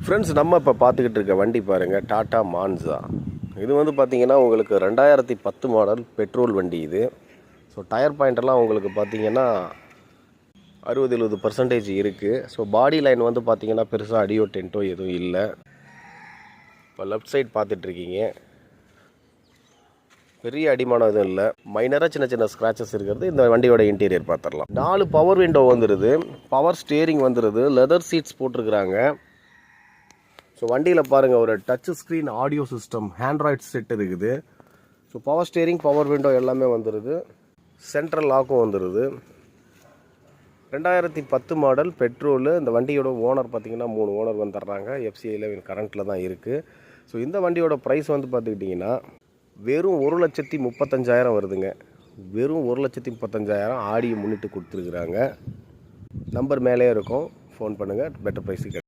Friends, நம்ம இப்போ பார்த்துக்கிட்டு இருக்க வண்டி பாருங்கள், டாட்டா மான்சா. இது வந்து பார்த்திங்கன்னா உங்களுக்கு 2010 மாடல் பெட்ரோல் வண்டி இது. ஸோ டயர் பாயிண்டெல்லாம் உங்களுக்கு பார்த்திங்கன்னா 60-70% இருக்குது. ஸோ பாடி லைன் வந்து பார்த்திங்கன்னா பெருசாக அடியோ டென்ட்டோ எதுவும் இல்லை. இப்போ லெஃப்ட் சைட் பார்த்துட்ருக்கீங்க, பெரிய அடிமானம் எதுவும் இல்லை. மைனராக சின்ன சின்ன ஸ்க்ராச்சஸ் இருக்கிறது. இந்த வண்டியோட இன்டீரியர் பார்த்துடலாம். 4 பவர் விண்டோ வந்துடுது, பவர் ஸ்டேரிங் வந்துடுது, லெதர் சீட்ஸ் போட்டிருக்கிறாங்க. ஸோ வண்டியில் பாருங்கள், ஒரு touch screen audio system android set இருக்குது. So power steering, power window எல்லாமே வந்துடுது. சென்ட்ரல் லாக்கும் வந்துடுது. 2010 மாடல் பெட்ரோலு. இந்த வண்டியோட ஓனர் பார்த்திங்கன்னா 3 ஓனர் வந்துடுறாங்க. FCIயில் கரண்ட்டில் தான் இருக்குது. ஸோ இந்த வண்டியோட ப்ரைஸ் வந்து பார்த்துக்கிட்டிங்கன்னா வெறும் 1,35,000 வருதுங்க. வெறும் 1,35,000 ஆடியை முன்னிட்டு கொடுத்துருக்குறாங்க. நம்பர் மேலே இருக்கும், ஃபோன் பண்ணுங்கள், பெட்டர் ப்ரைஸுக்கு.